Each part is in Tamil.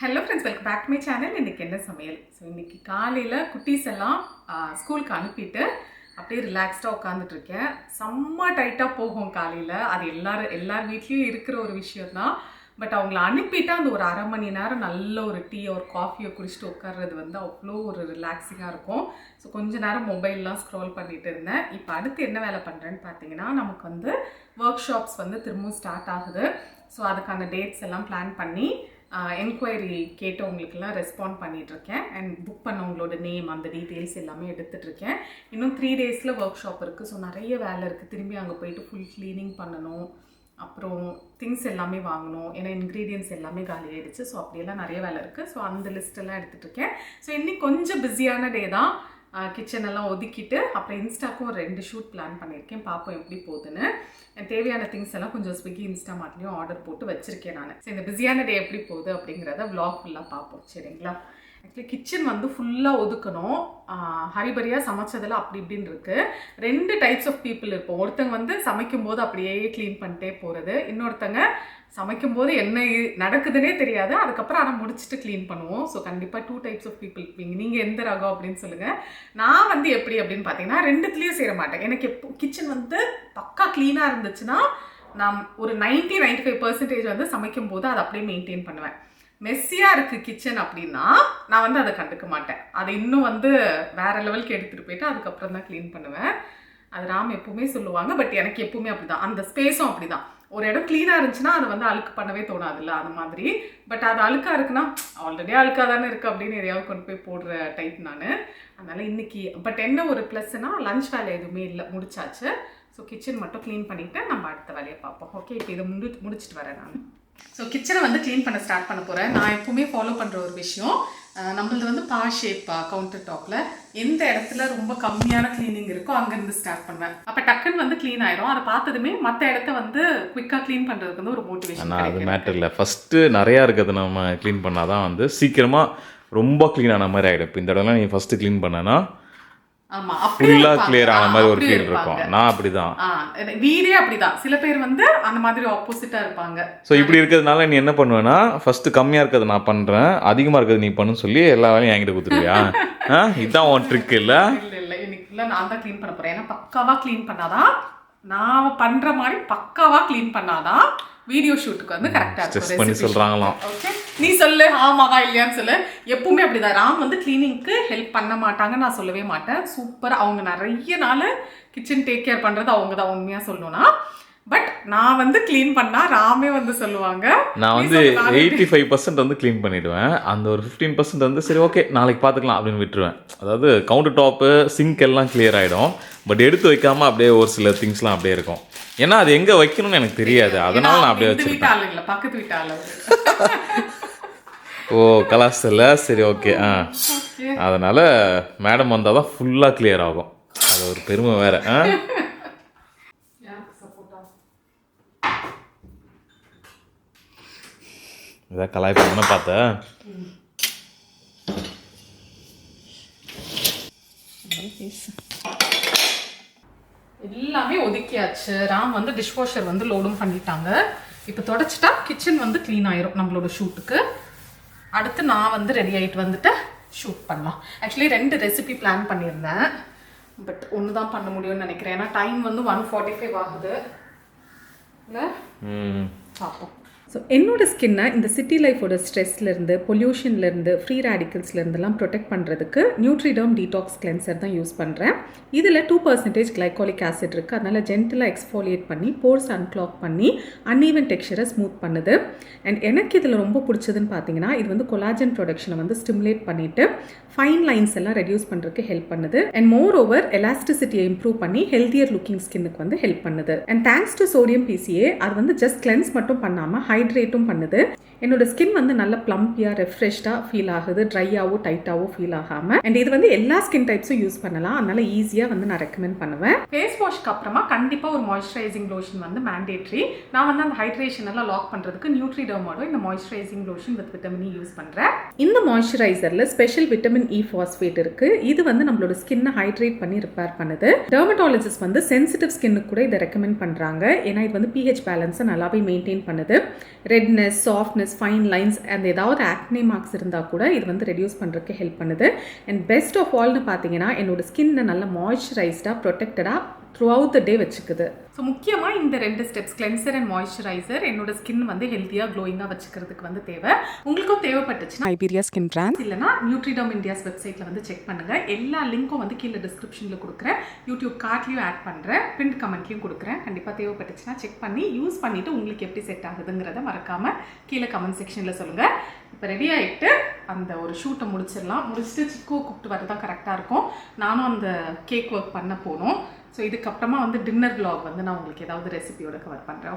Hello friends, welcome back to my channel. இன்றைக்கி என்ன சமையல்? ஸோ இன்றைக்கி காலையில் குட்டீஸ் எல்லாம் ஸ்கூலுக்கு அனுப்பிட்டு அப்படியே ரிலாக்ஸ்டாக உட்காந்துட்ருக்கேன். செம்ம டைட்டாக போகும் காலையில். அது எல்லார் வீட்லேயும் இருக்கிற ஒரு விஷயந்தான். பட் அவங்கள அனுப்பிட்டு அந்த ஒரு அரை மணி நேரம் நல்ல ஒரு டீ ஒரு காஃபியை குடிச்சிட்டு உட்கார்றது வந்து அவ்வளோ ஒரு ரிலாக்ஸிங்காக இருக்கும். ஸோ கொஞ்ச நேரம் மொபைல்லாம் ஸ்க்ரோல் பண்ணிட்டு இருந்தேன். இப்போ அடுத்து என்ன வேலை பண்ணுறேன்னு பார்த்தீங்கன்னா, நமக்கு வந்து ஒர்க் ஷாப்ஸ் வந்து திரும்பவும் ஸ்டார்ட் ஆகுது. ஸோ அதுக்கான டேட்ஸ் எல்லாம் பிளான் பண்ணி என்கொயரி கேட்டவங்களுக்கெல்லாம் ரெஸ்பாண்ட் பண்ணிகிட்ருக்கேன். அண்ட் புக் பண்ணவங்களோட நேம் அந்த டீட்டெயில்ஸ் எல்லாமே எடுத்துகிட்ருக்கேன். இன்னும் 3 days ஒர்க் ஷாப் இருக்குது. ஸோ நிறைய வேலை இருக்குது. திரும்பி அங்கே போயிட்டு ஃபுல் க்ளீனிங் பண்ணணும். அப்புறம் திங்ஸ் எல்லாமே வாங்கணும். ஏன்னா இன்க்ரீடியன்ட்ஸ் எல்லாமே காலி ஆகிடுச்சு. ஸோ அப்படியெல்லாம் நிறைய வேலை இருக்குது. ஸோ அந்த லிஸ்ட்டெல்லாம் எடுத்துகிட்ருக்கேன். ஸோ இன்றைக்கி கொஞ்சம் பிஸியான டே தான். கிச்சனெல்லாம் ஒதுக்கிட்டு அப்புறம் இன்ஸ்டாக்கும் ஒரு 2 ஷூட் பிளான் பண்ணியிருக்கேன். பார்ப்போம் எப்படி போகுதுன்னு. எனக்கு தேவையான திங்ஸ் எல்லாம் கொஞ்சம் ஸ்விக்கி இன்ஸ்டாமார்ட்லேயும் ஆர்டர் போட்டு வச்சுருக்கேன் நான். ஸோ இந்த பிஸியான டே எப்படி போகுது அப்படிங்கிறத விளாக் ஃபுல்லாக பார்ப்போம். சரிங்களா? ஆக்சுவலி கிச்சன் வந்து ஃபுல்லாக ஒதுக்கணும். ஹரிபரியாக சமைச்சதில் அப்படி இப்படின்னு இருக்குது. 2 டைப்ஸ் ஆஃப் பீப்புள் இருப்போம். ஒருத்தங்க வந்து சமைக்கும்போது அப்படியே க்ளீன் பண்ணிட்டே போகிறது. இன்னொருத்தங்க சமைக்கும்போது என்ன நடக்குதுன்னே தெரியாது, அதுக்கப்புறம் ஆனால் முடிச்சுட்டு க்ளீன் பண்ணுவோம். ஸோ கண்டிப்பாக 2 டைப்ஸ் ஆஃப் பீப்புள் இருப்பீங்க. நீங்கள் எந்த ரகம் அப்படின்னு சொல்லுங்கள். நான் வந்து எப்படி அப்படின்னு பார்த்தீங்கன்னா, 2த்துலேயும் சேர மாட்டேன். எனக்கு எப்போ கிச்சன் வந்து பக்கா க்ளீனாக இருந்துச்சுன்னா நான் ஒரு 90-95% வந்து சமைக்கும்போது அதை அப்படியே மெயின்டைன் பண்ணுவேன். மெஸ்ஸியாக இருக்குது கிச்சன் அப்படின்னா நான் வந்து அதை கண்டுக்க மாட்டேன். அதை இன்னும் வந்து வேறு லெவலுக்கு எடுத்துகிட்டு போயிட்டு அதுக்கப்புறம் தான் க்ளீன் பண்ணுவேன். அது ராம் எப்பவுமே சொல்லுவாங்க. பட் எனக்கு எப்பவுமே அப்படி தான். அந்த ஸ்பேஸும் அப்படி தான். ஒரு இடம் க்ளீனாக இருந்துச்சுன்னா அதை வந்து அழுக்கு பண்ணவே தோணாதுல்ல, அது மாதிரி. பட் அது அழுக்காக இருக்குன்னா ஆல்ரெடி அழுக்காக தானே இருக்குது அப்படின்னு எதையாவது கொண்டு போய் போடுற டைப் நான். அதனால் இன்றைக்கி பட் என்ன ஒரு ப்ளஸ்னால் லஞ்ச் வேலை எதுவுமே இல்லை, முடிச்சாச்சு. ஸோ கிச்சன் மட்டும் க்ளீன் பண்ணிவிட்டு நம்ம அடுத்த வேலையை பார்ப்போம். ஓகே, இப்போ இதை முடிச்சுட்டு வரேன் நான். ஸோ கிச்சனை வந்து க்ளீன் பண்ண ஸ்டார்ட் பண்ண போகிறேன். நான் எப்பவுமே ஃபாலோ பண்ணுற ஒரு விஷயம், நம்மளது வந்து பா ஷேப் கவுண்டர் டாப்பில் எந்த இடத்துல ரொம்ப கம்மியான க்ளீனிங் இருக்கோ அங்கேருந்து ஸ்டார்ட் பண்ணுவேன். அப்போ டக்குன்னு வந்து க்ளீன் ஆயிரும். அதை பார்த்ததுமே மற்ற இடத்த வந்து குவிக்காக க்ளீன் பண்ணுறதுக்கு வந்து ஒரு மோட்டிவேஷன். அது மேட்டர் இல்லை. ஃபஸ்ட்டு நிறையா இருக்கிறது நம்ம க்ளீன் பண்ணால் தான் வந்து சீக்கிரமாக ரொம்ப க்ளீன் ஆன மாதிரி ஆகிடும். இப்போ இந்த இடம்லாம் நீ ஃபஸ்ட்டு க்ளீன் பண்ணனா ஃபுல்லாக கிளியர் ஆன மாதிரி ஒரு ஃபீல் இருக்கும். நான் அப்படிதான், வீடே அப்படிதான். சில பேர் வந்து அந்த மாதிரி ஆப்போசிட்டா இருப்பாங்க. ஸோ இப்படி இருக்கிறதுனால நீ என்ன பண்ணுவேன்னா, ஃபர்ஸ்ட் கம்மியாக இருக்கிறத நான் பண்ணுறேன், அதிகமாக இருக்கிறது நீ பண்ணுன்னு சொல்லி எல்லா வேலையும் என்கிட்ட கொடுத்துருவியா? இதுதான் உன் ட்ரிக் இல்லை? இல்லை, இன்னைக்கு ஃபுல்லாக நான் தான் க்ளீன் பண்ண போகிறேன். ஏன்னா பக்காவாக க்ளீன் பண்ணாதான், நான் பண்ணுற மாதிரி பக்காவாக க்ளீன் பண்ணாதான் வீடியோ ஷூட்டுக்கு வந்து கரெக்டாக ஸ்ட்ரெஸ் பண்ணி சொல்கிறாங்களாம். ஓகே, நீ சொல்லு ஆமாவா இல்லையான்னு சொல்லு. எப்பவுமே அப்படிதான். ராம் வந்து கிளீனிங்க்கு ஹெல்ப் பண்ண மாட்டாங்க, நான் சொல்லவே மாட்டேன். சூப்பர், அவங்க நிறைய நாள் கிச்சன் டேக் கேர் பண்ணுறது அவங்க தான், உண்மையாக சொல்லணும்னா. பட் நான் வந்து க்ளீன் பண்ணால் ராமே வந்து சொல்லுவாங்க. நான் வந்து 85% வந்து க்ளீன் பண்ணிவிடுவேன். அந்த ஒரு 15% வந்து சரி ஓகே நாளைக்கு பார்த்துக்கலாம் அப்படின்னு விட்டுருவேன். அதாவது கவுண்டர் டாப்பு சிங்க் எல்லாம் கிளியர் ஆகிடும். பட் எடுத்து வைக்காமல் அப்படியே ஒரு சில திங்ஸ்லாம் அப்படியே இருக்கும். ஏன்னா அது எங்கே வைக்கணும்னு எனக்கு தெரியாது, அதனால நான் அப்படியே வச்சுருக்கேன். பக்கத்து வீட்டால ஓ கலாசல்ல, சரி ஓகே. அதனால் மேடம் வந்தால் தான் ஃபுல்லாக கிளியர் ஆகும். அது ஒரு பெருமை வேறு. இதான் கலாய்ப்பாங்கன்னு பார்த்தேன். எல்லாமே ஒதுக்கியாச்சு. ராம் வந்து டிஷ்வாஷர் வந்து லோடும் பண்ணிட்டாங்க. இப்போ தொடச்சிட்டா கிச்சன் வந்து க்ளீன் ஆயிரும் நம்மளோட ஷூட்டுக்கு. அடுத்து நான் வந்து ரெடி ஆகிட்டு வந்துட்டு ஷூட் பண்ணலாம். ஆக்சுவலி 2 ரெசிபி பிளான் பண்ணியிருந்தேன். பட் ஒன்று தான் பண்ண முடியும்னு நினைக்கிறேன். ஏன்னா டைம் வந்து 1:45 ஆகுது. இல்லை பார்ப்போம். ஸோ என்னோட ஸ்கின்னை இந்த சிட்டி லைஃபோட ஸ்ட்ரெஸ்லேருந்து, பொல்யூஷன்லேருந்து, ஃப்ரீ ரேடிக்கல்ஸ்லேருந்துலாம் ப்ரொடெக்ட் பண்ணுறதுக்கு நியூட்ரிடர்ம் டீடாக்ஸ் கிளென்சர் தான் யூஸ் பண்ணுறேன். இதில் 2% கிளைகாலிக் ஆசிட் இருக்குது. அதனால் ஜென்டலாக எக்ஸ்ஃபோலியேட் பண்ணி போர்ஸ் அன்க்ளாக் பண்ணி அன்ஈவன் டெக்ஸ்சரை ஸ்மூத் பண்ணுது. அண்ட் எனக்கு இதில் ரொம்ப பிடிச்சதுன்னு பார்த்தீங்கன்னா, இது வந்து கொலாஜன் ப்ரொடக்ஷனை வந்து ஸ்டிமுலேட் பண்ணிவிட்டு ஃபைன் லைன்ஸ் எல்லாம் ரெடியூஸ் பண்ணுறதுக்கு ஹெல்ப் பண்ணுது. அண்ட் மோர் ஓவர் எலாஸ்டிசிட்டியை இம்ப்ரூவ் பண்ணி ஹெல்த்தியர் லுக்கிங் ஸ்கின்னுக்கு வந்து ஹெல்ப் பண்ணுது. And thanks to sodium PCA அது வந்து ஜஸ்ட் கிளென்ஸ் மட்டும் பண்ணாமல் ஹைட்ரேட்டும் பண்ணுது. என்னோட ஸ்கின் வந்து நல்ல ப்ளம்பியாக ரெஃப்ரெஷ்டாக ஃபீல் ஆகுது, ட்ரையாகவும் டைட்டாகவும் ஃபீல் ஆகாமல். அண்ட் இது வந்து எல்லா ஸ்கின் டைப்ஸும் யூஸ் பண்ணலாம். அதனால ஈஸியாக வந்து நான் ரெக்கமெண்ட் பண்ணுவேன். ஃபேஸ் வாஷ்க்கு அப்புறமா கண்டிப்பாக ஒரு மாய்ஸ்சரைசிங் லோஷன் வந்து மேண்டேட்ரி. நான் வந்து அந்த ஹைட்ரேஷன் எல்லாம் லாக் பண்ணுறதுக்கு நியூட்ரிடர்மோட இந்த moisturising lotion with vitamin E use பண்ணுறேன். இந்த மாய்ஸ்சரைசரில் ஸ்பெஷல் விட்டமின் E ஃபாஸ்பேட் இருக்குது. இது வந்து நம்மளோட ஸ்கின்னை ஹைட்ரேட் பண்ணி ரிப்பேர் பண்ணுது. டெர்மட்டாலஜிஸ்ட் வந்து சென்சிட்டிவ் ஸ்கின்னுக்கு கூட இதை ரெக்கமெண்ட் பண்ணுறாங்க. ஏன்னா இது வந்து pH பேலன்ஸை நல்லாவே மெயின்டைன் பண்ணுது. Redness, softness, fine lines and ஏதாவது ஆக்னி மார்க்ஸ் இருந்தால் கூட இது வந்து ரெடியூஸ் பண்ணுறதுக்கு ஹெல்ப் பண்ணுது. அண்ட் பெஸ்ட் ஆஃப் ஆல்னு பார்த்தீங்கன்னா என்னோட ஸ்கின்னை நல்லா மாய்ஸ்சரைஸ்டாக ப்ரொடெக்டடாக த்ரூ அவுட் த டே வச்சுக்குது. ஸோ முக்கியமாக இந்த 2 ஸ்டெப்ஸ், கிளென்சர் அண்ட் மாய்ஸ்சரைசர், என்னோட ஸ்கின் வந்து ஹெல்த்தியாக க்ளோயிங்காக வச்சுக்கிறதுக்கு வந்து தேவை. உங்களுக்கும் தேவைப்பட்டுச்சுன்னா ஐபீரியா ஸ்கின் பிராண்ட் இல்லைனா நியூட்ரிடம் இந்தியாஸ் வெப்சைட்டில் வந்து செக் பண்ணுங்கள். எல்லா லிங்க்கும் வந்து கீழே டிஸ்கிரிப்ஷனில் கொடுக்குறேன், யூடியூப் கார்ட்லையும் ஆட் பண்ணுறேன், பிரிண்ட் கமெண்ட்லையும் கொடுக்குறேன். கண்டிப்பாக தேவைப்பட்டுச்சுன்னா செக் பண்ணி யூஸ் பண்ணிவிட்டு உங்களுக்கு எப்படி செட் ஆகுதுங்கிறத மறக்காமல் கீழே கமெண்ட் செக்ஷனில் சொல்லுங்கள். இப்போ ரெடி ஆகிட்டு அந்த ஒரு ஷூட்டை முடிச்சுட்டு சிக்குவை கூப்பிட்டு வரதான் கரெக்டாக இருக்கும். நானும் அந்த கேக் ஒர்க் பண்ண போகணும். ஸோ இதுக்கப்புறமா வந்து டின்னர் vlog வந்து நான் உங்களுக்கு ஏதாவது ரெசிபியோட கவர் பண்ணுறேன்.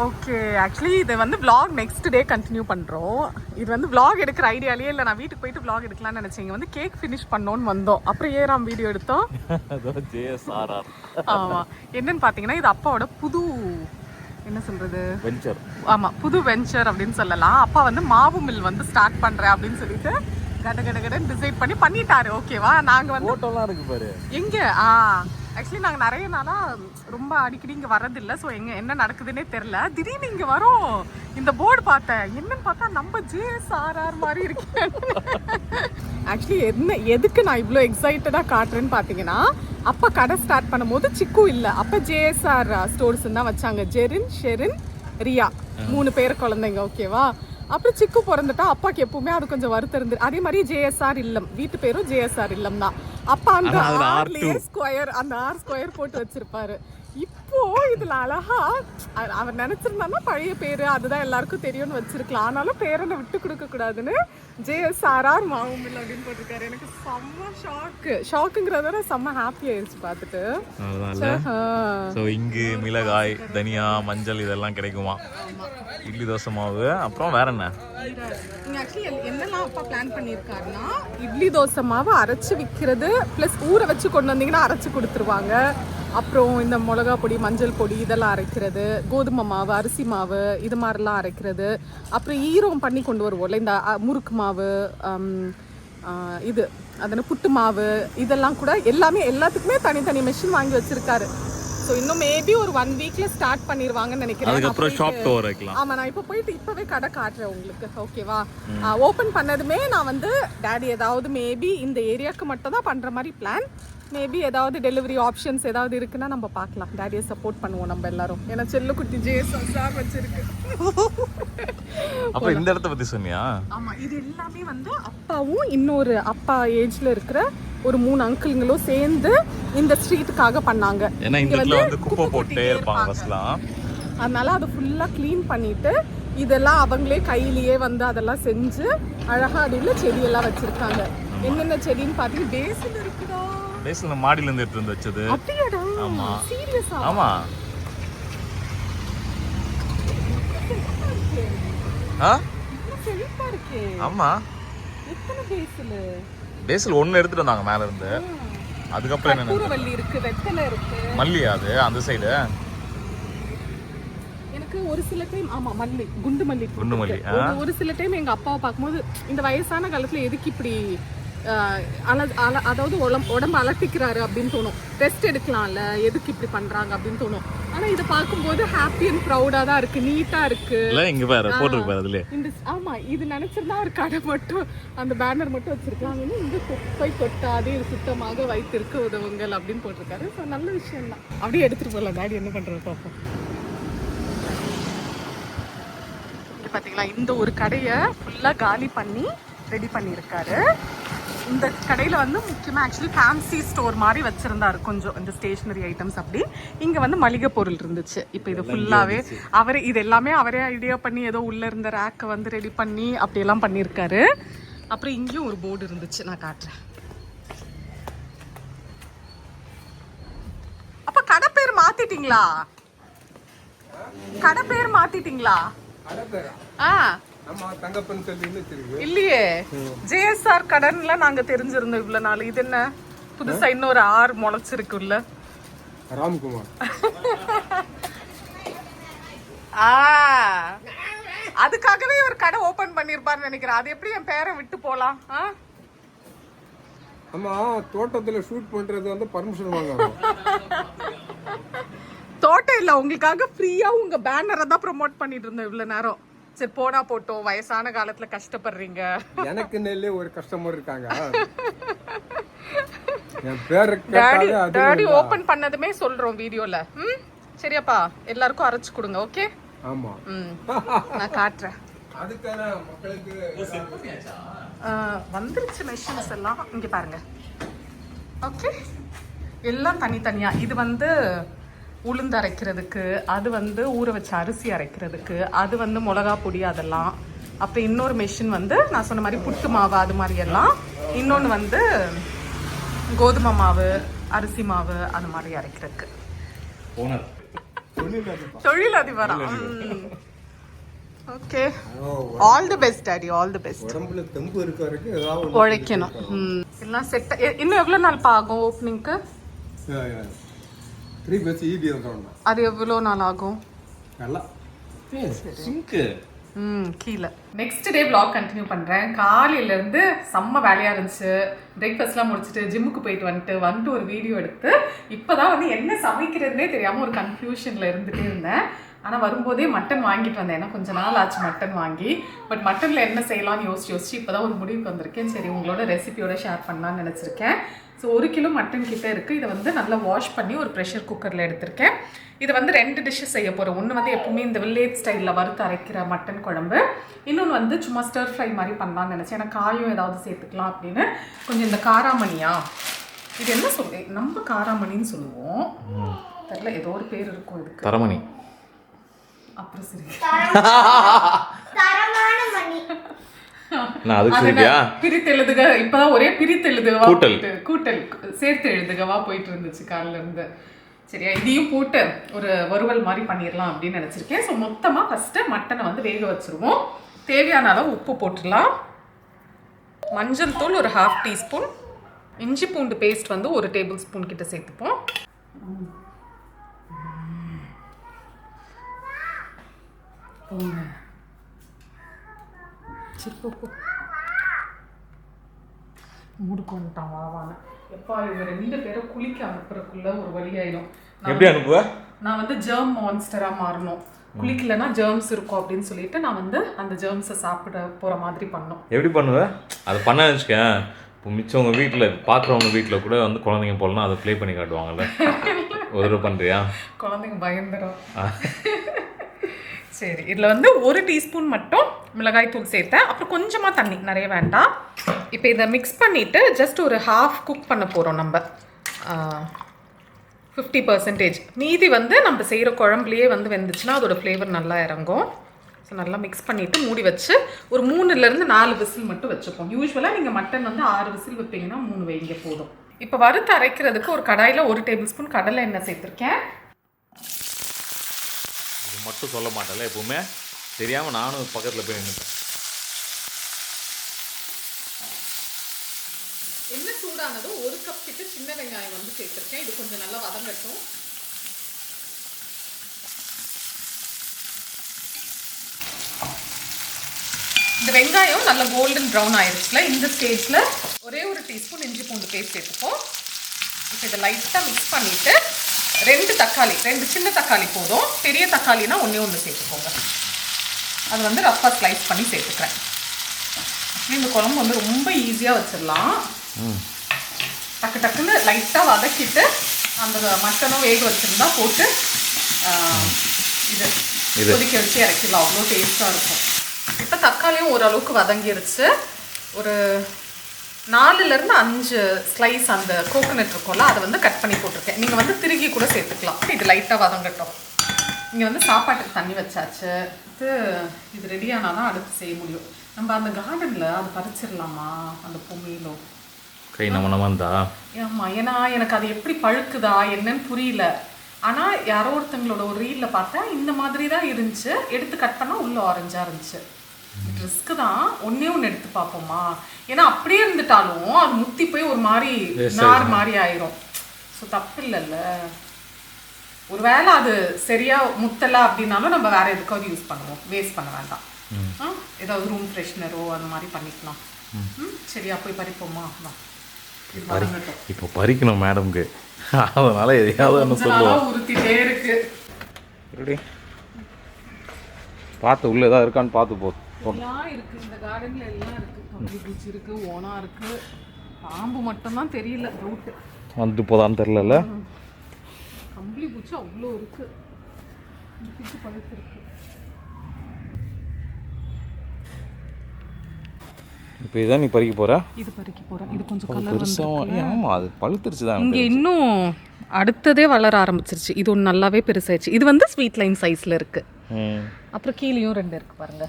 ஓகே, ஆக்சுவலி இதை வந்து vlog நெக்ஸ்ட் டே கண்டினியூ பண்ணுறோம். இது வந்து vlog எடுக்கிற ஐடியாலேயே இல்லை, நான் வீட்டுக்கு போயிட்டு vlog எடுக்கலாம்னு நினச்சேன். வந்து கேக் ஃபினிஷ் பண்ணோன்னு வந்தோம், அப்புறம் ஏறாம் வீடியோ எடுத்தோம். ஆமாம், என்னன்னு பார்த்தீங்கன்னா இது அப்பாவோட புது என்ன சொல்கிறது வெஞ்சர். ஆமாம், புது வெஞ்சர் அப்படின்னு சொல்லலாம். அப்பா வந்து மாவு மில் வந்து ஸ்டார்ட் பண்ணுறேன் அப்படின்னு சொல்லிட்டு கடன்னு டிசைட் பண்ணிட்டாரு. ஓகேவா, நாங்கள் வந்து ஃபோட்டோலாம் இருக்கு பாரு எங்கே. ஆக்சுவலி நாங்கள் நிறைய நாளாக ரொம்ப அடிக்கடி இங்கே வரதில்லை. ஸோ என்ன நடக்குதுன்னே தெரில. திடீர்னு இங்கே வரோம், இந்த போர்டு பார்த்தேன். என்னன்னு பார்த்தா நம்ம ஜேஎஸ்ஆர்ஆர் மாதிரி இருக்கேன். ஆக்சுவலி எதுக்கு நான் இவ்வளோ எக்ஸைட்டடாக காட்டுறேன்னு பார்த்தீங்கன்னா, அப்போ கடை ஸ்டார்ட் பண்ணும்போது சிக்கு இல்லை, அப்போ ஜேஎஸ்ஆர் ஸ்டோர்ஸ் தான் வச்சாங்க. ஜெரின், ஷெரின், ரியா 3 பேர் குழந்தைங்க. ஓகேவா, அப்புறம் சிக்கு பிறந்துட்டா அப்பாவுக்கு எப்பவுமே அது கொஞ்சம் வருத்தம் இருந்து. அதே மாதிரி ஜேஎஸ்ஆர் இல்லம், வீட்டு பேரும் ஜேஎஸ்ஆர் இல்லம் தான். அப்பா அந்த ஸ்கொயர், அந்த ஆர் ஸ்கொயர் போட்டு வச்சிருப்பாரு. இப்போ இதுல அழகா அவர் நினைச்சிருந்தாருன்னா பழைய பேரு அதுதான் எல்லாருக்கும் தெரியும்னு வச்சிருக்கலாம். ஆனாலும் பேரனை விட்டு கொடுக்க கூடாதுன்னு ஜேஎஸ்ஆர்ஆர் மாவுமில் அப்படின்னு போட்டிருக்காரு. எனக்கு செம்ம ஷாக்குங்கிறத செம்ம ஹாப்பி ஆயிடுச்சு பார்த்துட்டு. இங்கு மிளகாய், தனியா, மஞ்சள் இதெல்லாம் கிடைக்குமா? இட்லி தோசை மாவு, அப்புறம் வேற என்ன? ஆக்சுவலி என்னெல்லாம் அப்பா பிளான் பண்ணியிருக்காருன்னா, இட்லி தோசை மாவு அரைச்சி விற்கிறது ப்ளஸ் ஊற வச்சு கொண்டு வந்தீங்கன்னா அரைச்சி கொடுத்துருவாங்க. அப்புறம் இந்த மிளகா பொடி, மஞ்சள் பொடி இதெல்லாம் அரைக்கிறது, கோதுமை மாவு, அரிசி மாவு இது மாதிரிலாம் அரைக்கிறது. அப்புறம் ஈரம் பண்ணி கொண்டு வருவோம்ல, இந்த முறுக்கு மாவு, இது அதனால் புட்டு மாவு, இதெல்லாம் கூட எல்லாத்துக்குமே தனித்தனி மெஷின் வாங்கி வச்சிருக்காரு. ஸோ இன்னும் மேபி ஒரு 1 வீக்ல ஸ்டார்ட் பண்ணிடுவாங்கன்னு நினைக்கிறேன். அதுக்கப்புறம் ஷாப் டோர் வைக்கலாம். ஆமாம், நான் இப்போ போயிட்டு இப்போவே கடை காட்டுறேன் உங்களுக்கு. ஓகேவா, ஓப்பன் பண்ணதுமே நான் வந்து டேடி ஏதாவது மேபி இந்த ஏரியாவுக்கு மட்டும் தான் பண்ணுற மாதிரி பிளான். மேபி ஏதாவது டெலிவரி ஆப்ஷன்ஸ் ஏதாவது இருக்குன்னா நம்ம பார்க்கலாம். டேடியை சப்போர்ட் பண்ணுவோம் நம்ம எல்லாரும். ஏன்னா செல்லுக்குட்டி ஜேஎஸ்ஆர் வச்சிருக்கு. அப்போ இந்த இடத்த பற்றி சொன்னியா? ஆமாம், இது எல்லாமே வந்து அப்பாவும் இன்னொரு அப்பா ஏஜ்ல இருக்கிற ஒரு 3 அங்கிள்களும் சேர்ந்து இந்த ஸ்ட்ரீட்டுக்காக பண்ணாங்க. ஏன்னா இந்த இடத்துல வந்து குப்பை போட்டே இருப்பாங்க. அதனால அதை ஃபுல்லாக க்ளீன் பண்ணிட்டு இதெல்லாம் அவங்களே கையிலேயே வந்து அதெல்லாம் செஞ்சு அழகா அடியில் செடியெல்லாம் வச்சிருக்காங்க. என்னென்ன செடின்னு பார்த்தீங்கன்னா பேசில் இருக்குதா? பேசில் மாடியில இருந்து எடுத்து வந்து வச்சது. அப்படியாடா? ஆமா. சீரியஸா? ஆமா. செழிப்பா இருக்கே. ஆமா. எத்தனை பேசில்? பேசில் ஒன்று எடுத்துட்டு வந்தாங்க மேல இருந்து. அதுக்கப்புறம் என்ன? கற்பூரவள்ளி இருக்கு, வெத்தலை இருக்கு. மல்லியா அது அந்த சைடு? எனக்கு ஒரு சில டைம் ஆமா மல்லி, குண்டு மல்லி. ஒரு சில டைம் எங்க அப்பாவை பார்க்கும்போது இந்த வயசான காலத்துல எதுக்கு இப்படி அதாவது உடம்பு அலட்டிக்கிறாரு அப்படின்னு தோணும். ரெஸ்ட் எடுக்கலாம்ல, எதுக்கு இப்படி பண்றாங்க அப்படின்னு தோணும். ஆனா இதை பார்க்கும்போது ஹாப்பி அண்ட் ப்ரௌடா தான் இருக்கு, நீட்டா இருக்கு. இந்த ஆமா, இது நினைச்சிருந்தா ஒரு கடை மட்டும் அந்த பேனர் மட்டும் வச்சிருக்கலாம். இந்த குப்பை கொட்டாது இது சுத்தமாக வைத்திருக்க உதவுங்கள் அப்படின்னு போட்டிருக்காரு. ஸோ நல்ல விஷயம் தான். அப்படியே எடுத்துட்டு போகலாம். டாடி என்ன பண்றது பார்ப்போம். பாத்தீங்களா, இந்த ஒரு கடையை ஃபுல்லா காலி பண்ணி ரெடி பண்ணியிருக்காரு. இந்த கடையில் வந்து முக்கியமாக ஆக்சுவலி ஃபேன்சி ஸ்டோர் மாதிரி வச்சுருந்தாரு கொஞ்சம் இந்த ஸ்டேஷ்னரி ஐட்டம்ஸ். அப்படி இங்கே வந்து மளிகை பொருள் இருந்துச்சு. இப்போ இது ஃபுல்லாகவே அவரே இது எல்லாமே அவரே ஐடியா பண்ணி ஏதோ உள்ளே இருந்த ரேக்கை வந்து ரெடி பண்ணி அப்படியெல்லாம் பண்ணியிருக்காரு. அப்புறம் இங்கேயும் ஒரு போர்டு இருந்துச்சு, நான் காட்டுறேன். அப்போ கடை பேர் மாற்றிட்டீங்களா? கடை பேர் மாற்றிட்டீங்களா? இல்லையே, ஜேஎஸ்ஆர் கடன்ல நாங்க தெரிஞ்சிருந்தோம் இவ்வளவு நாள். இது என்ன புதுசா இன்னொரு ஆர் முளைச்சிருக்குல்ல? ராம்குமார். அதுக்காகவே ஒரு கடை ஓபன் பண்ணிருப்பாருன்னு நினைக்கிறேன். அது எப்படி என் பேரை விட்டு போலாம்? ஆமா, தோட்டத்துல ஷூட் பண்றது வந்து பர்மிஷன் வாங்கணும். தோட்டம் இல்ல, உங்களுக்காக ஃப்ரீயா உங்க பேனரை தான் ப்ரோமோட் பண்ணிட்டு இருந்தோம் இவ்வளவு நேரம். சரி போனா போட்டோம், வயசான காலத்துல கஷ்டப்படுறீங்க. எனக்கு நெல்லே ஒரு கஸ்டமர் இருக்காங்க. என் பேரு டாடி ஓபன் பண்ணதுமே சொல்றோம் வீடியோல. சரியாப்பா, எல்லாருக்கும் அரைச்சு கொடுங்க. ஓகே. ஆமா. நான் காட்டுறேன். அதுக்கான மக்களுக்கு வந்துருச்சு மெஷின்ஸ் எல்லாம் இங்க பாருங்க. ஓகே, எல்லாம் தனித்தனியா. இது வந்து உளுந்து அரைக்கிறதுக்கு, அது வந்து ஊற வச்ச அரிசி அரைக்கிறதுக்கு, அது வந்து மிளகா பொடி அதெல்லாம். அப்புறம் இன்னொரு மெஷின் வந்து நான் சொன்ன மாதிரி புட்டு மாவு அது மாதிரி எல்லாம். இன்னொன்று வந்து கோதுமை மாவு, அரிசி மாவு அது மாதிரி அரைக்கிறதுக்கு. தொழிலதிபரா? Okay, all the best daddy, all the best. உடம்புல தெம்பு இருக்க வரைக்கும் ஏதாவது உழைக்கணும். எல்லாம் செட். இன்னும் எவ்வளோ நாள் ஆகும் ஓப்பனிங்க்கு? 3 பஸ் ஈபி வந்தோம்னா அது எவ்வளோ நாள் ஆகும்? நல்லா சிங்க்கு கீழே. நெக்ஸ்ட் டே vlog கண்டினியூ பண்ணுறேன். காலையிலேருந்து செம்ம வேலையாக இருந்துச்சு. பிரேக்ஃபாஸ்ட்லாம் முடிச்சுட்டு ஜிம்முக்கு போயிட்டு வந்துட்டு ஒரு வீடியோ எடுத்து இப்போ தான் வந்து என்ன சமைக்கிறதுனே தெரியாமல் ஒரு கன்ஃபியூஷனில் இருந்துகிட்டே இருந்தேன். ஆனால் வரும்போதே மட்டன் வாங்கிட்டு வந்தேன். ஏன்னா கொஞ்சம் நாள் ஆச்சு மட்டன் வாங்கி. பட் மட்டனில் என்ன செய்யலாம்னு யோசிச்சு இப்போ தான் ஒரு முடிவுக்கு வந்திருக்கேன். சரி உங்களோட ரெசிபியோட ஷேர் பண்ணலான்னு நினச்சிருக்கேன். ஸோ 1 கிலோ மட்டன் கிட்டே இருக்குது. இதை வந்து நல்லா வாஷ் பண்ணி ஒரு ப்ரெஷர் குக்கரில் எடுத்திருக்கேன். இது வந்து 2 டிஷ்ஷஸ் செய்ய போகிறோம். ஒன்று வந்து எப்பவுமே இந்த வில்லேஜ் ஸ்டைலில் வறுத்து அரைக்கிற மட்டன் குழம்பு. இன்னொன்று வந்து சும்மா ஸ்டர் ஃப்ரை மாதிரி பண்ணலான்னு நினச்சேன். ஏன்னா காயும் ஏதாவது சேர்த்துக்கலாம் அப்படின்னு. கொஞ்சம் இந்த காராமணியா, இது என்ன சொல்லு, நம்ம காராமணின்னு சொல்லுவோம், தெரியல ஏதோ ஒரு பேர் இருக்கும் இதுக்கு. தரமணி. அப்புறம் சரி, நான் அதுக்கு சரியா பிரித்தெழுதுக. இப்பதான் ஒரே பிரித்தெழுதுகவா கூட்டல் சேர்த்து எழுதுகவா போயிட்டு இருந்துச்சு காலில இருந்து. சரியா, இதையும் போட்டு ஒரு வறுவல் மாதிரி பண்ணிடலாம் அப்படின்னு நினச்சிருக்கேன். ஸோ மொத்தமாக ஃபஸ்ட்டு மட்டனை வந்து வேக வச்சுருவோம். தேவையான அளவு உப்பு போட்டுடலாம். மஞ்சள் தூள் ஒரு 1/2 டீஸ்பூன். இஞ்சி பூண்டு பேஸ்ட் வந்து 1 டேபிள் ஸ்பூன் கிட்ட சேர்த்துப்போம். மூடு கொண்டுட்டான் வாவான. எப்பா இவங்க 2 பேரும் குளிக்க அனுப்புறதுக்குள்ள ஒரு வழியாயிடும். எப்படி அனுப்புவ? நான் வந்து ஜெர்ம் மான்ஸ்டரா மாறணும். குளிக்கலன்னா ஜெர்ம்ஸ் இருக்கும் அப்படின்னு சொல்லிட்டு நான் வந்து அந்த ஜெர்ம்ஸை சாப்பிட போற மாதிரி பண்ணோம். எப்படி பண்ணுவ? அதை பண்ண வச்சுக்கேன். இப்போ மிச்சவங்க வீட்டில் பார்க்குறவங்க வீட்டில் கூட வந்து குழந்தைங்க போடலாம், அதை ப்ளே பண்ணி காட்டுவாங்கல்ல. ஒரு பண்ணுறியா? குழந்தைங்க பயந்துடும். சரி, இதில் வந்து 1 டீஸ்பூன் மட்டும் மிளகாய் தூள் சேர்த்தேன். அப்புறம் கொஞ்சமாக தண்ணி, நிறைய வேண்டாம். இப்போ இதை மிக்ஸ் பண்ணிவிட்டு ஜஸ்ட் ஒரு 1/2 குக் பண்ண போகிறோம் நம்ம. 50%. மீதி வந்து நம்ம செய்கிற குழம்புலையே வந்து வெந்துச்சுன்னா அதோட ஃப்ளேவர் நல்லா இறங்கும். ஸோ நல்லா மிக்ஸ் பண்ணிவிட்டு மூடி வச்சு ஒரு 3லேருந்து 4 விசில் மட்டும் வச்சுப்போம். யூஸ்வலாக நீங்கள் மட்டன் வந்து 6 விசில் வைப்பீங்கன்னா 3 வைங்க போதும். இப்போ வறுத்து அரைக்கிறதுக்கு ஒரு கடாயில் 1 டேபிள் ஸ்பூன் கடலை எண்ணெய் சேர்த்துருக்கேன். இது மட்டும் சொல்ல மாட்டேன்ல, எப்பவுமே தெரியாமல் நானும் பக்கத்தில் போய் நின்றுட்டேன். எண்ணெய் சூடானதும் 1 கப் கிட்ட சின்ன வெங்காயம் வந்து சேர்த்துருக்கேன். இது கொஞ்சம் நல்லா வதங்கட்டும். இந்த வெங்காயம் நல்லா கோல்டன் ப்ரௌன் ஆயிடுச்சுல, இந்த ஸ்டேஜில் ஒரே 1 டீஸ்பூன் இஞ்சி பூண்டு பேஸ்ட் சேர்த்துப்போம். இப்போ இதை லைட்டாக மிக்ஸ் பண்ணிவிட்டு 2 சின்ன தக்காளி போதும். பெரிய தக்காளினா 1 சேர்த்துக்கோங்க. அது வந்து ரஃபாக ஸ்லைஸ் பண்ணி சேர்த்துக்கிறேன். இந்த குழம்பு வந்து ரொம்ப ஈஸியாக வச்சிடலாம். டக்கு டக்குன்னு லைட்டாக வதக்கிட்டு அந்த மட்டனும் வேக வச்சுருந்தா போட்டு இது கொதிக்க வச்சு இறக்கிடலாம். அவ்வளோ டேஸ்ட்டாக இருக்கும். இப்போ தக்காளியும் ஓரளவுக்கு வதங்கிருச்சு. ஒரு 4லேருந்து 5 ஸ்லைஸ் அந்த கோகோனட் இருக்கும்ல, அதை வந்து கட் பண்ணி போட்டிருக்கேன். நீங்கள் வந்து திருகி கூட சேர்த்துக்கலாம். இது லைட்டாக வதங்கட்டும். இங்கே வந்து சாப்பாட்டுக்கு தண்ணி வச்சாச்சு. இது ரெடியானால் தான் அடுத்து செய்ய முடியும். நம்ம அந்த கார்டனில் அது பறிச்சிடலாமா அந்த பொம்மையிலோ? கை நம்ம இருந்தா ஆமாம், ஏன்னா எனக்கு அது எப்படி பழுக்குதா என்னன்னு புரியல. ஆனால் யாரோ ஒருத்தங்களோட ஒரு ரீலில் பார்த்தா இந்த மாதிரி தான் இருந்துச்சு. எடுத்து கட் பண்ணால் உள்ள ஆரஞ்சாக இருந்துச்சு. ரிஸ்க்கு தான். ஒன்று எடுத்து பார்ப்போமா? ஏன்னா அப்படியே இருந்துட்டாலும் அது முத்தி போய் ஒரு மாதிரி நார் மாதிரி ஆயிரும். ஸோ தப்பு இல்லைல்ல. ஒரு வேளை அது சரியா முத்தலை அப்படின்னாலும் நம்ம வேற எதுக்காவது யூஸ் பண்ணுவோம். வேஸ்ட் பண்ண வேண்டாம். ஏதாவது ரூம் ஃப்ரெஷ்னரோ அந்த மாதிரி பண்ணிக்கலாம். சரியா போய் பறிப்போமா? வா. இப்போ பறிக்கணும் மேடம்க்கு, அதனால எதையாவது ஒன்று சொல்லுவோம். உறுத்திட்டே இருக்கு. ரெடி பார்த்து உள்ள ஏதாவது இருக்கான்னு பார்த்து போ. எல்லாம் இருக்கு இந்த கார்டன்ல, எல்லாம் இருக்கு. கம்பளி பூச்சி இருக்கு, ஓனா இருக்கு, பாம்பு மட்டும்தான் தெரியல. டவுட் வந்துட்டு போதான்னு தெரில. கம்பளி பூச்சி அவ்வளோ இருக்கு. பழுத்திருக்கு. இப்போ இதான் நீ பறிக்க போற? இது பறிக்க போறேன். இது கொஞ்சம் கலர் பெருசாக. ஆமாம், அது பழுத்துருச்சு தான். இங்கே இன்னும் அடுத்ததே வளர ஆரம்பிச்சிருச்சு. இது ஒன்று நல்லாவே பெருசாயிடுச்சு. இது வந்து ஸ்வீட் லைன் சைஸில் இருக்கு. அப்புறம் கீழேயும் 2 இருக்கு பாருங்க.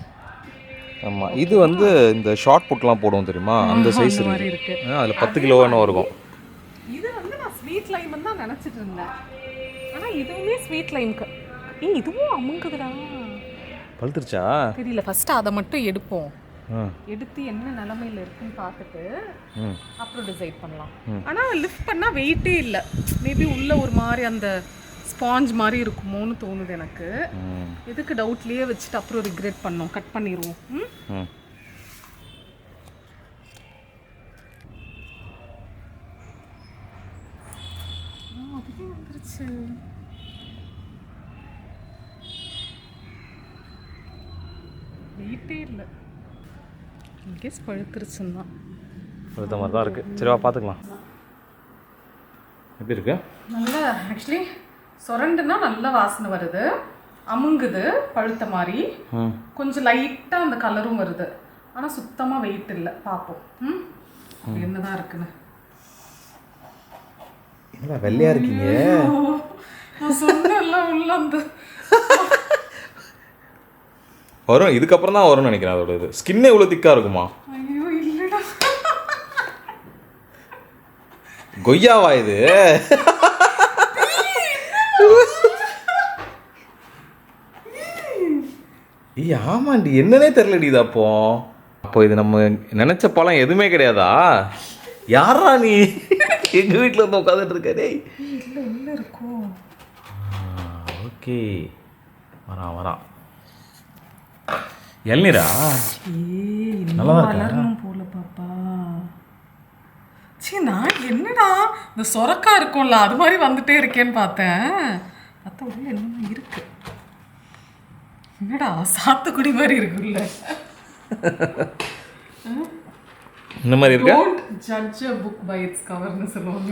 ஆமாம், இது வந்து இந்த ஷார்ட் புட்லாம் போடுவோம் தெரியுமா, அந்த சைஸ் இருக்கு. அதில் 10 கிலோ என்ன இருக்கும். இது வந்து நான் ஸ்வீட் லைம் தான் நினச்சிட்டு இருந்தேன். ஆனால் இதுவுமே ஸ்வீட் லைம்க்கு. இதுவும் அமுங்குதுடா. பழுத்துருச்சா தெரியல. ஃபர்ஸ்ட் அதை மட்டும் எடுப்போம். எடுத்து என்ன நிலமையில இருக்குன்னு பார்த்துட்டு அப்புறம் டிசைட் பண்ணலாம். ஆனால் லிஃப்ட் பண்ணால் வெயிட்டே இல்லை. மேபி உள்ள ஒரு மாதிரி அந்த ஸ்பாஞ்ச் மாதிரி இருக்குமோன்னு தோணுது எனக்கு. எதுக்கு டவுட்லேயே வச்சுட்டு அப்புறம் ரிக்ரெட் பண்ணோம். கட் பண்ணிடுவோம். அதுவே வந்துருச்சு. வெயிட்டே இல்லை. கெஸ் பழுத்துருச்சுன்னு தான். பழுத்த மாதிரி தான் இருக்குது. சரி வா பார்த்துக்கலாம். எப்படி இருக்கு? நல்லா ஆக்சுவலி சொரண்டுனா நல்ல வாசனை வருது. அமுங்குது பழுத்த மாதிரி. கொஞ்சம் லைட்டாக அந்த கலரும் வருது. ஆனால் சுத்தமாக வெயிட் இல்லை. பார்ப்போம் என்னதான் இருக்குன்னு. என்ன வெள்ளையா இருக்கீங்க? நான் சொன்னேன்ல உள்ள அந்த வரும். இதுக்கப்புறம் தான் வரும்னு நினைக்கிறேன். அதோட இது ஸ்கின்னே இவ்வளோ திக்காக இருக்குமா? ஐயோ இல்லைடா. கொய்யாவா இது? ஆமாண்டி, என்னன்னே தெரியலடி இது. அப்போ இது நம்ம நினைச்ச பழம் எதுவுமே கிடையாதா? யாரா நீ எங்க வீட்டில் வந்து உட்காந்துட்டு இருக்க? டேய் இல்லை இல்லை இருக்கும். ஓகே, வரான். இளநீரா? நல்லா வளரணும் போல பாப்பா. சரி, நான் என்னடா இந்த சொரக்கா இருக்கும்ல அது மாதிரி வந்துட்டே இருக்கேன்னு பார்த்தேன். பார்த்தா உள்ள என்னமோ இருக்கு. என்னடா சாத்துக்குடி மாதிரி இருக்குல்ல. இந்த மாதிரி இருக்கா? Don't judge a book by its coverன்னு சொல்லுவாங்க.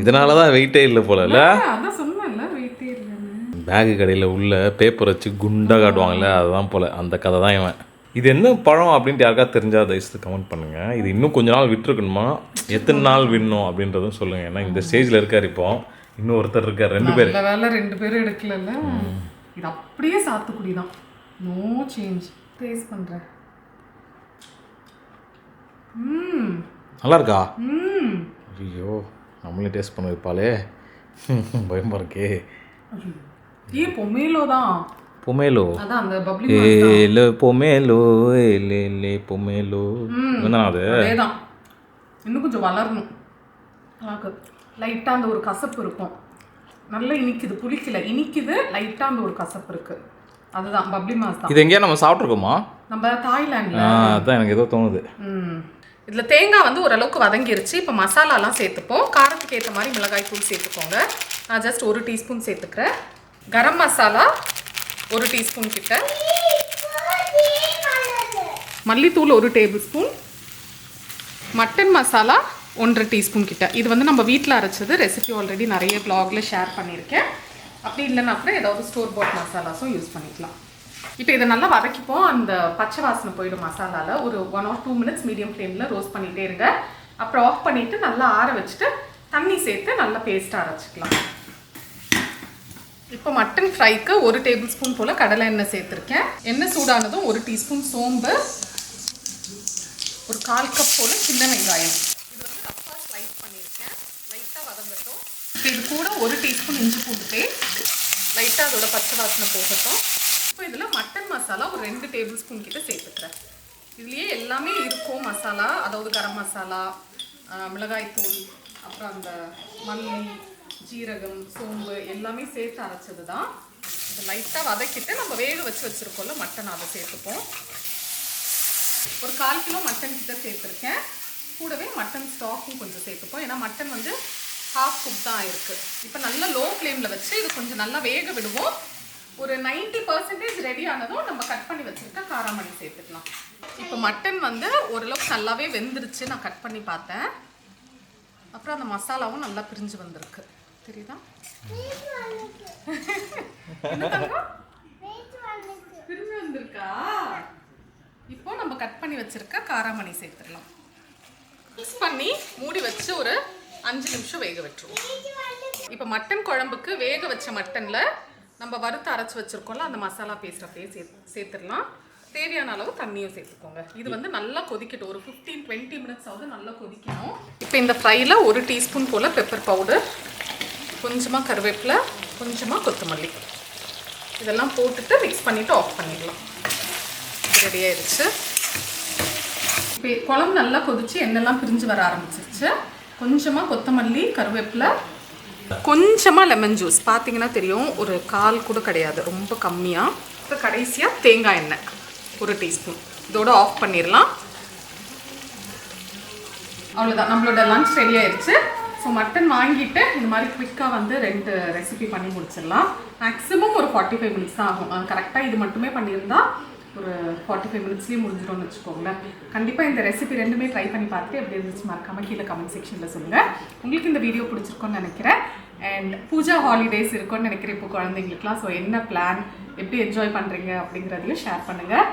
இதனால தான் வெயிட்டே இல்லை போல. இல்லை அதான் சொன்னேன்ல வெயிட்டே இல்லைன்னு. பேகு கடையில் உள்ள பேப்பர் வச்சு குண்டாக காட்டுவாங்கல்ல, அதுதான் போல். அந்த கதை தான் இவன். இது என்ன பழம் அப்படின்ட்டு யாருக்காவது தெரிஞ்சால் தயவுசெய்து கமெண்ட் பண்ணுங்கள். இது இன்னும் கொஞ்ச நாள் விட்டுருக்கணுமா, எத்தனை நாள் விடணும் அப்படின்றதும் சொல்லுங்கள். ஏன்னா இந்த ஸ்டேஜில் இருக்கார். இப்போ இன்னும் ஒருத்தர் இருக்கார். 2 பேர். வேலை 2 பேரும் எடுக்கல. இது அப்படியே சாத்துக்குடி தான். No change. டேஸ்ட் பண்ணுறேன். நல்லா இருக்கா? ஐயோ, நம்மளே டேஸ்ட் பண்ண வைப்பாளே, பயமா இருக்கே. பொமேலோ தான். பொமேலோ? அதான் அந்த பப்ளி ஏலே பொமேலோ, ஏலே பொமேலோ. என்ன அது? அதேதான். இன்னும் கொஞ்சம் வளரணும். லைட்டாக அந்த ஒரு கசப்பு இருக்கும். நல்லா இனிக்குது. புளிக்கல, இனிக்குது. லைட்டாக அந்த ஒரு கசப்பு இருக்கு. அதுதான் பப்ளி மாஸ் தான். இது எங்கேயா நம்ம சாப்பிட்ருக்கோமா? நம்ம தாய்லாண்டில். அதான் எனக்கு ஏதோ தோணுது. இதில் தேங்காய் வந்து ஓரளவுக்கு வதங்கிருச்சு. இப்போ மசாலாலாம் சேர்த்துப்போம். காரத்துக்கு ஏற்ற மாதிரி மிளகாய் தூள் சேர்த்துக்கோங்க. நான் ஜஸ்ட் 1 டீஸ்பூன் சேர்த்துக்கிறேன். கரம் மசாலா 1 டீஸ்பூன் கிட்ட, மல்லித்தூள் 1 table spoon, mutton masala 1 teaspoon கிட்ட. இது வந்து நம்ம வீட்டில் அரைச்சது. ரெசிபி ஆல்ரெடி நிறைய வ்ளாகில் ஷேர் பண்ணியிருக்கேன். அப்படி இல்லைன்னா கூட ஏதாவது ஸ்டோர் பாட் மசாலாஸும் யூஸ் பண்ணிக்கலாம். இப்போ இதை நல்லா வதக்கிப்போம். அந்த பச்சை வாசனை போயிடும் மசாலாவில். ஒரு 1 or 2 minutes மீடியம் ஃப்ளேமில் ரோஸ்ட் பண்ணிகிட்டே இருங்க. அப்புறம் ஆஃப் பண்ணிவிட்டு நல்லா ஆற வச்சுட்டு தண்ணி சேர்த்து நல்லா பேஸ்ட்டாக அரைச்சிக்கலாம். இப்போ மட்டன் ஃப்ரைக்கு 1 டேபிள் ஸ்பூன் போல் கடலை எண்ணெய் சேர்த்துருக்கேன். எண்ணெய் சூடானதும் 1 டீஸ்பூன் சோம்பு, ஒரு 1/4 கப் போல் சின்ன வெங்காயம். இது வந்து ரஃபாக ஸ்லைஸ் பண்ணியிருக்கேன். லைட்டாக வதங்கட்டும். இப்போ இது கூட 1 டீஸ்பூன் இஞ்சி பூண்டு பேஸ்ட். லைட்டாக அதோட பச்சை வாசனை போகட்டும். இப்போ இதில் மட்டன் மசாலா ஒரு 2 டேபிள் ஸ்பூன் கிட்ட சேர்த்துக்கிறேன். இதுலேயே எல்லாமே இருக்கும் மசாலா. அதாவது கரம் மசாலா, மிளகாய்த்தூள், அப்புறம் அந்த மல்லி, ஜீரகம், சோம்பு எல்லாமே சேர்த்து அரைச்சது தான். இது லைட்டாக வதக்கிட்டு நம்ம வேக வச்சுருக்கோம்ல மட்டன், அதை சேர்த்துப்போம். ஒரு 1/4 கிலோ மட்டன் கிட்ட சேர்த்துருக்கேன். கூடவே மட்டன் ஸ்டாக்கும் கொஞ்சம் சேர்த்துப்போம். ஏன்னா மட்டன் வந்து ஹாஃப் குக் தான் இருக்குது. இப்போ நல்லா லோ ஃப்ளேமில் வச்சு இது கொஞ்சம் நல்லா வேக விடுவோம். ஒரு 90% ரெடி ஆனதும் நம்ம கட் பண்ணி வச்சுருக்க காராமணி சேர்த்துக்கலாம். இப்போ மட்டன் வந்து ஓரளவுக்கு நல்லாவே வெந்துருச்சு. நான் கட் பண்ணி பார்த்தேன். அப்புறம் அந்த மசாலாவும் நல்லா பிரிஞ்சு வந்திருக்கு. தெரியுதா? பிரிஞ்சு வந்திருக்கா? இப்போ நம்ம கட் பண்ணி வச்சிருக்க காராமணி சேர்த்துடலாம். மிக்ஸ் பண்ணி மூடி வச்சு ஒரு 5 நிமிஷம் வேக விட்டுருவோம். இப்போ மட்டன் குழம்புக்கு வேக வச்ச மட்டனில் நம்ம வறுத்து அரைச்சி வச்சுருக்கோம்ல அந்த மசாலா பேஸ்ட் அப்படியே சேர்த்துடலாம். தேவையான அளவு தண்ணியும் சேர்த்துக்கோங்க. இது வந்து நல்லா கொதிக்கட்டும். ஒரு 15-20 மினிட்ஸ் ஆகுது நல்லா கொதிக்கணும். இப்போ இந்த ஃப்ரையில் 1 டீஸ்பூன் போல் பெப்பர் பவுடர், கொஞ்சமாக கருவேப்பிலை, கொஞ்சமாக கொத்தமல்லி இதெல்லாம் போட்டுட்டு மிக்ஸ் பண்ணிவிட்டு ஆஃப் பண்ணிடலாம். ரெடி ஆயிடுச்சு. இப்போ குழம்பு நல்லா கொதிச்சு எண்ணெய்லாம் பிரிஞ்சு வர ஆரம்பிச்சிருச்சு. கொஞ்சமாக கொத்தமல்லி, கருவேப்பிலை, கொஞ்சமாக லெமன் ஜூஸ் பார்த்தீங்கன்னா தெரியும். ஒரு 1/4 கூட கிடையாது, ரொம்ப கம்மியாக. இப்போ கடைசியாக தேங்காய் எண்ணெய் 1 டீஸ்பூன். இதோட ஆஃப் பண்ணிடலாம். அவ்வளோதான், நம்மளோட லஞ்ச் ரெடி ஆயிடுச்சு. ஸோ மட்டன் வாங்கிட்டு இந்த மாதிரி குவிக்காக வந்து 2 ரெசிபி பண்ணி முடிச்சிடலாம். மேக்ஸிமம் ஒரு 45 மினிட்ஸ் தான் ஆகும். கரெக்டாக இது மட்டுமே பண்ணியிருந்தா ஒரு 45 மினிட்ஸ்லேயே முடிஞ்சிடும்னு வச்சுக்கோங்களேன். கண்டிப்பாக இந்த ரெசிபி 2மே ட்ரை பண்ணி பார்த்துட்டு எப்படி இருந்துச்சு மறக்காம கீழே கமெண்ட் செக்ஷனில் சொல்லுங்கள். உங்களுக்கு இந்த வீடியோ பிடிச்சிருக்கோன்னு நினைக்கிறேன். அண்ட் பூஜா ஹாலிடேஸ் இருக்கும்னு நினைக்கிறேன் இப்போ குழந்தைங்களுக்குலாம். ஸோ என்ன பிளான், எப்படி என்ஜாய் பண்ணுறீங்க அப்படிங்கிறதையும் ஷேர் பண்ணுங்கள்.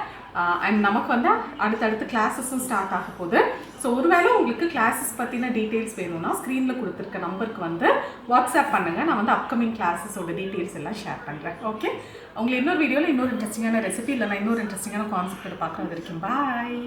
அண்ட் நமக்கு வந்து அடுத்தடுத்து கிளாஸஸும் ஸ்டார்ட் ஆக போகுது. ஸோ ஒருவேளை உங்களுக்கு கிளாஸஸ் பற்றின டீட்டெயில்ஸ் வேணும்னா ஸ்க்ரீனில் கொடுத்துருக்க நம்பருக்கு வந்து வாட்ஸ்அப் பண்ணுங்கள். நான் வந்து அப்கமிங் கிளாஸஸோட டீட்டெயில்ஸ் எல்லாம் ஷேர் பண்ணுறேன். ஓகே, உங்களை இன்னொரு வீடியோவில் இன்னொரு இன்ட்ரெஸ்டிங்கான ரெசிபி இல்லைனா இன்னொரு இன்ட்ரெஸ்டிங்கான கான்செப்ட் பார்க்குறது வரைக்கும் பாய்.